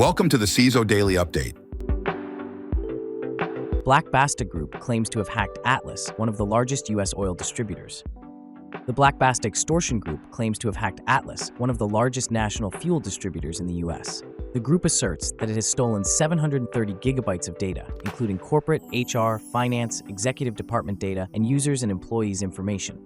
Welcome to the CISO Daily Update. Blackbasta Group claims to have hacked Atlas, one of the largest U.S. oil distributors. The Blackbasta Extortion Group claims to have hacked Atlas, one of the largest national fuel distributors in the U.S. The group asserts that it has stolen 730 gigabytes of data, including corporate, HR, finance, executive department data, and users and employees' information.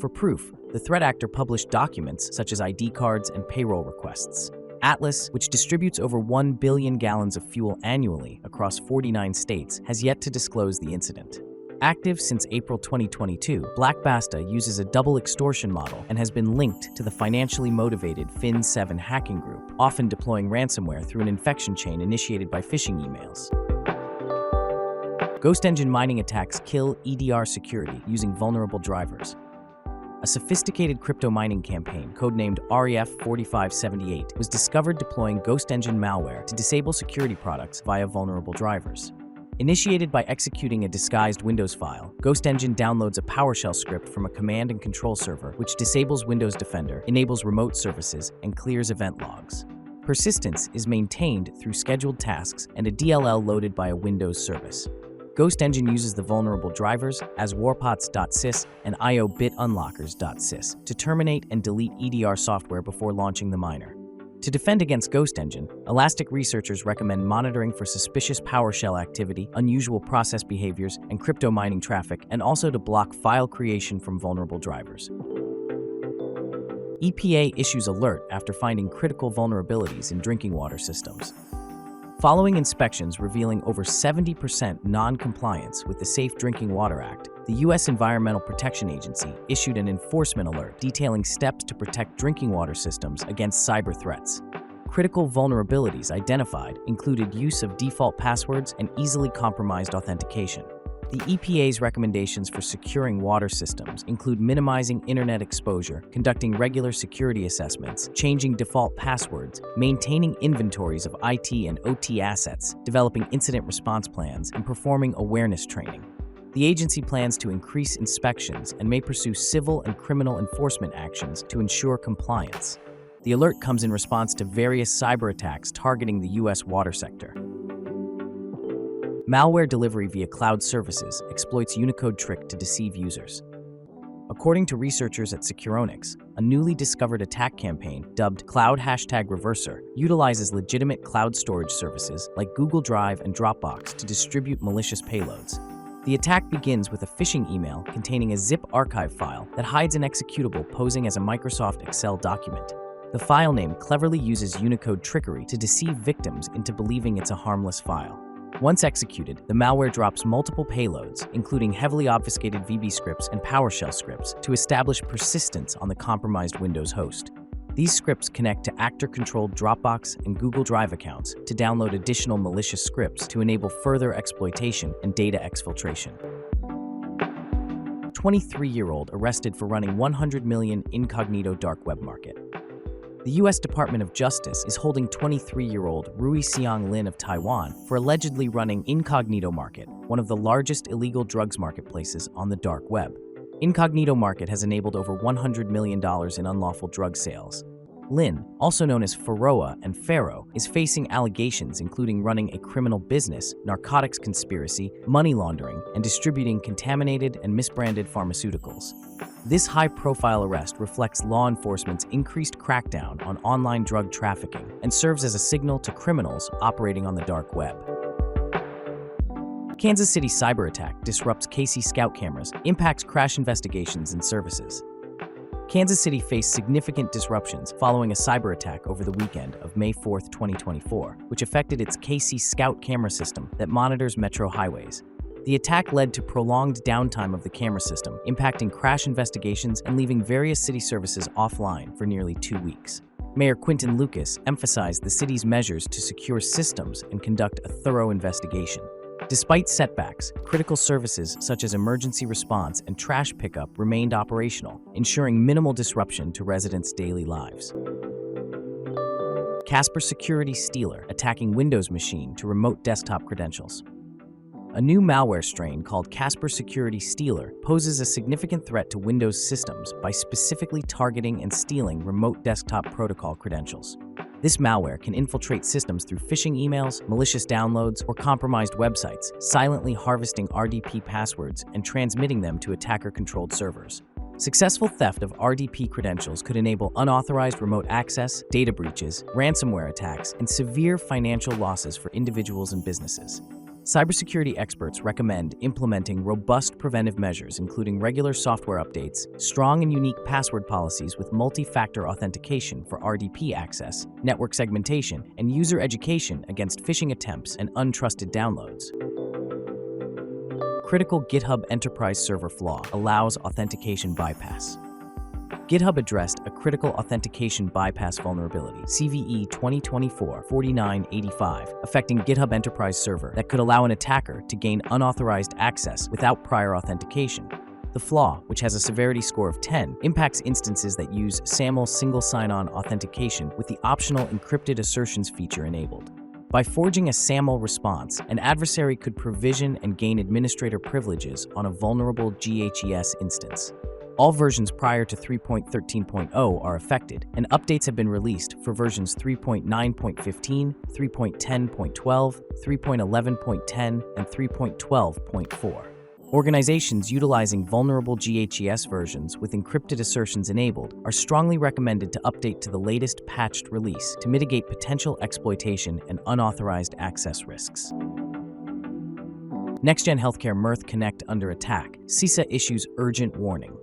For proof, the threat actor published documents such as ID cards and payroll requests. Atlas, which distributes over 1 billion gallons of fuel annually across 49 states, has yet to disclose the incident. Active since April 2022, Blackbasta uses a double extortion model and has been linked to the financially motivated Fin7 hacking group, often deploying ransomware through an infection chain initiated by phishing emails. GhostEngine mining attacks kill EDR security using vulnerable drivers. A sophisticated crypto mining campaign, codenamed REF4578, was discovered deploying GhostEngine malware to disable security products via vulnerable drivers. Initiated by executing a disguised Windows file, GhostEngine downloads a PowerShell script from a command and control server which disables Windows Defender, enables remote services, and clears event logs. Persistence is maintained through scheduled tasks and a DLL loaded by a Windows service. GhostEngine uses the vulnerable drivers as warpots.sys and IO-bit-unlockers.sys to terminate and delete EDR software before launching the miner. To defend against GhostEngine, Elastic researchers recommend monitoring for suspicious PowerShell activity, unusual process behaviors, and crypto mining traffic, and also to block file creation from vulnerable drivers. EPA issues alert after finding critical vulnerabilities in drinking water systems. Following inspections revealing over 70% non-compliance with the Safe Drinking Water Act, the U.S. Environmental Protection Agency issued an enforcement alert detailing steps to protect drinking water systems against cyber threats. Critical vulnerabilities identified included use of default passwords and easily compromised authentication. The EPA's recommendations for securing water systems include minimizing internet exposure, conducting regular security assessments, changing default passwords, maintaining inventories of IT and OT assets, developing incident response plans, and performing awareness training. The agency plans to increase inspections and may pursue civil and criminal enforcement actions to ensure compliance. The alert comes in response to various cyber attacks targeting the U.S. water sector. Malware delivery via cloud services exploits Unicode trick to deceive users. According to researchers at Securonix, a newly discovered attack campaign dubbed Cloud #Reverser utilizes legitimate cloud storage services like Google Drive and Dropbox to distribute malicious payloads. The attack begins with a phishing email containing a zip archive file that hides an executable posing as a Microsoft Excel document. The file name cleverly uses Unicode trickery to deceive victims into believing it's a harmless file. Once executed, the malware drops multiple payloads, including heavily obfuscated VB scripts and PowerShell scripts, to establish persistence on the compromised Windows host. These scripts connect to actor-controlled Dropbox and Google Drive accounts to download additional malicious scripts to enable further exploitation and data exfiltration. 23-year-old arrested for running 100 million Incognito dark web market. The U.S. Department of Justice is holding 23-year-old Rui Xiang Lin of Taiwan for allegedly running Incognito Market, one of the largest illegal drugs marketplaces on the dark web. Incognito Market has enabled over $100 million in unlawful drug sales. Lin, also known as Faroa and Pharaoh, is facing allegations including running a criminal business, narcotics conspiracy, money laundering, and distributing contaminated and misbranded pharmaceuticals. This high-profile arrest reflects law enforcement's increased crackdown on online drug trafficking and serves as a signal to criminals operating on the dark web. Kansas City Cyberattack disrupts KC Scout cameras, impacts crash investigations and services. Kansas City faced significant disruptions following a cyber attack over the weekend of May 4, 2024, which affected its KC Scout camera system that monitors metro highways. The attack led to prolonged downtime of the camera system, impacting crash investigations and leaving various city services offline for nearly 2 weeks. Mayor Quinton Lucas emphasized the city's measures to secure systems and conduct a thorough investigation. Despite setbacks, critical services such as emergency response and trash pickup remained operational, ensuring minimal disruption to residents' daily lives. CasperSecurity Stealer attacking Windows machine to remote desktop credentials. A new malware strain called CasperSecurity Stealer poses a significant threat to Windows systems by specifically targeting and stealing remote desktop protocol credentials. This malware can infiltrate systems through phishing emails, malicious downloads, or compromised websites, silently harvesting RDP passwords and transmitting them to attacker-controlled servers. Successful theft of RDP credentials could enable unauthorized remote access, data breaches, ransomware attacks, and severe financial losses for individuals and businesses. Cybersecurity experts recommend implementing robust preventive measures, including regular software updates, strong and unique password policies with multi-factor authentication for RDP access, network segmentation, and user education against phishing attempts and untrusted downloads. Critical GitHub Enterprise Server Flaw allows authentication bypass. GitHub addressed a critical authentication bypass vulnerability, CVE 2024-4985, affecting GitHub Enterprise Server that could allow an attacker to gain unauthorized access without prior authentication. The flaw, which has a severity score of 10, impacts instances that use SAML single sign-on authentication with the optional encrypted assertions feature enabled. By forging a SAML response, an adversary could provision and gain administrator privileges on a vulnerable GHES instance. All versions prior to 3.13.0 are affected, and updates have been released for versions 3.9.15, 3.10.12, 3.11.10, and 3.12.4. Organizations utilizing vulnerable GHES versions with encrypted assertions enabled are strongly recommended to update to the latest patched release to mitigate potential exploitation and unauthorized access risks. NextGen Healthcare Mirth Connect under attack. CISA issues urgent warning.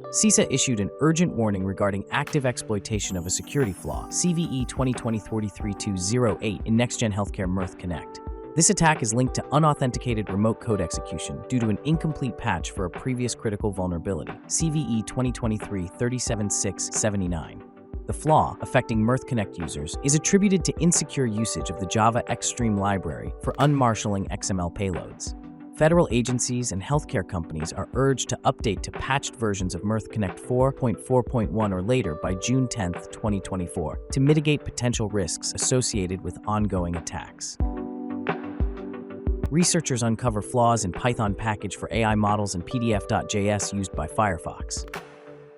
CISA issued an urgent warning regarding active exploitation of a security flaw, CVE 2020-43-208, in NextGen Healthcare Mirth Connect. This attack is linked to unauthenticated remote code execution due to an incomplete patch for a previous critical vulnerability, CVE 2023-37679. The flaw, affecting Mirth Connect users, is attributed to insecure usage of the Java Xstream library for unmarshalling XML payloads. Federal agencies and healthcare companies are urged to update to patched versions of Mirth Connect 4.4.1 or later by June 10, 2024, to mitigate potential risks associated with ongoing attacks. Researchers uncover flaws in Python package for AI models and PDF.js used by Firefox.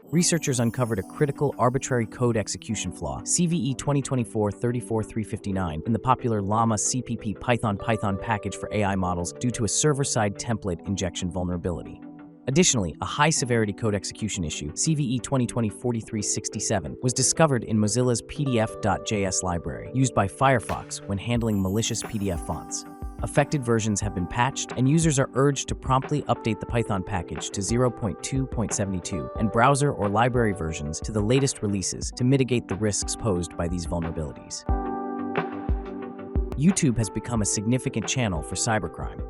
Researchers uncovered a critical arbitrary code execution flaw, CVE 2024-34359, in the popular Llama CPP Python package for AI models due to a server-side template injection vulnerability. Additionally, a high-severity code execution issue, CVE 2020-4367, was discovered in Mozilla's PDF.js library, used by Firefox when handling malicious PDF fonts. Affected versions have been patched, and users are urged to promptly update the Python package to 0.2.72 and browser or library versions to the latest releases to mitigate the risks posed by these vulnerabilities. YouTube has become a significant channel for cybercrime.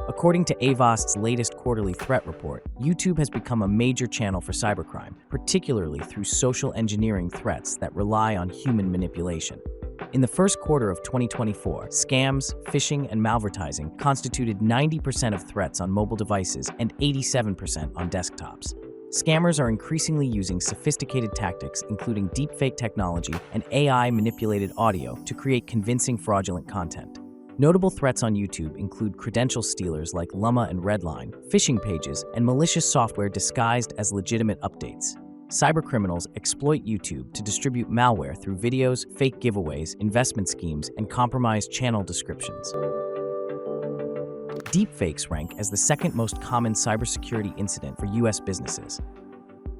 According to Avast's latest quarterly threat report, YouTube has become a major channel for cybercrime, particularly through social engineering threats that rely on human manipulation. In the first quarter of 2024, scams, phishing, and malvertising constituted 90% of threats on mobile devices and 87% on desktops. Scammers are increasingly using sophisticated tactics, including deepfake technology and AI-manipulated audio, to create convincing fraudulent content. Notable threats on YouTube include credential stealers like Llama and Redline, phishing pages, and malicious software disguised as legitimate updates. Cybercriminals exploit YouTube to distribute malware through videos, fake giveaways, investment schemes, and compromised channel descriptions. Deepfakes rank as the second most common cybersecurity incident for U.S. businesses.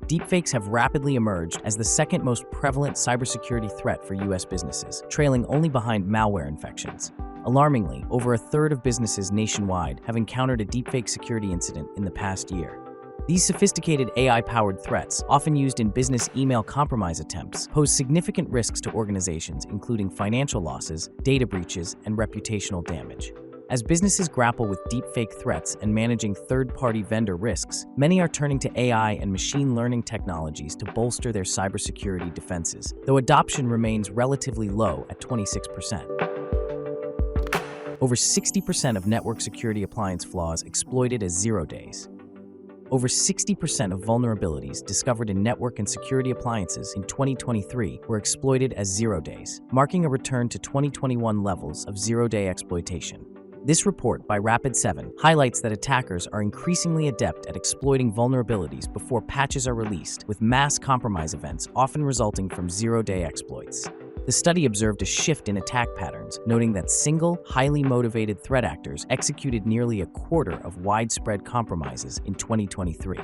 Deepfakes have rapidly emerged as the second most prevalent cybersecurity threat for U.S. businesses, trailing only behind malware infections. Alarmingly, over a third of businesses nationwide have encountered a deepfake security incident in the past year. These sophisticated AI-powered threats, often used in business email compromise attempts, pose significant risks to organizations, including financial losses, data breaches, and reputational damage. As businesses grapple with deepfake threats and managing third-party vendor risks, many are turning to AI and machine learning technologies to bolster their cybersecurity defenses, though adoption remains relatively low at 26%. Over 60% of network security appliance flaws exploited as 0 days. Over 60% of vulnerabilities discovered in network and security appliances in 2023 were exploited as 0 days, marking a return to 2021 levels of zero-day exploitation. This report by Rapid7 highlights that attackers are increasingly adept at exploiting vulnerabilities before patches are released, with mass compromise events often resulting from zero-day exploits. The The study observed a shift in attack patterns, noting that single, highly motivated threat actors executed nearly a quarter of widespread compromises in 2023.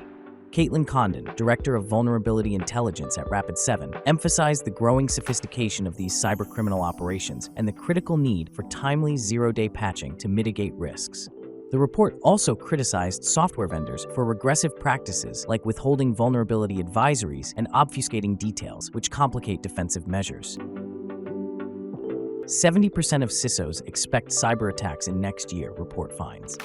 Caitlin Condon, Director of Vulnerability Intelligence at Rapid7, emphasized the growing sophistication of these cybercriminal operations and the critical need for timely zero-day patching to mitigate risks. The report also criticized software vendors for regressive practices like withholding vulnerability advisories and obfuscating details, which complicate defensive measures. 70% of CISOs expect cyber attacks in next year, report finds.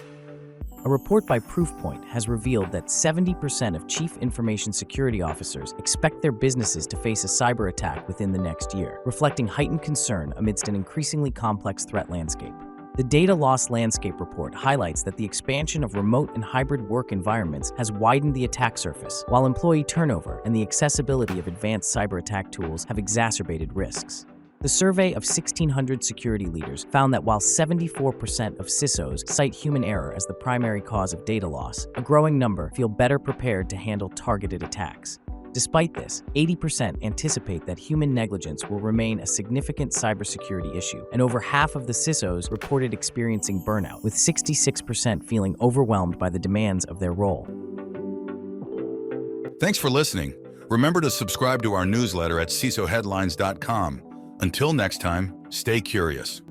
A report by Proofpoint has revealed that 70% of chief information security officers expect their businesses to face a cyber attack within the next year, reflecting heightened concern amidst an increasingly complex threat landscape. The Data Loss Landscape report highlights that the expansion of remote and hybrid work environments has widened the attack surface, while employee turnover and the accessibility of advanced cyber attack tools have exacerbated risks. The survey of 1,600 security leaders found that while 74% of CISOs cite human error as the primary cause of data loss, a growing number feel better prepared to handle targeted attacks. Despite this, 80% anticipate that human negligence will remain a significant cybersecurity issue, and over half of the CISOs reported experiencing burnout, with 66% feeling overwhelmed by the demands of their role. Thanks for listening. Remember to subscribe to our newsletter at CISOHeadlines.com. Until next time, stay curious.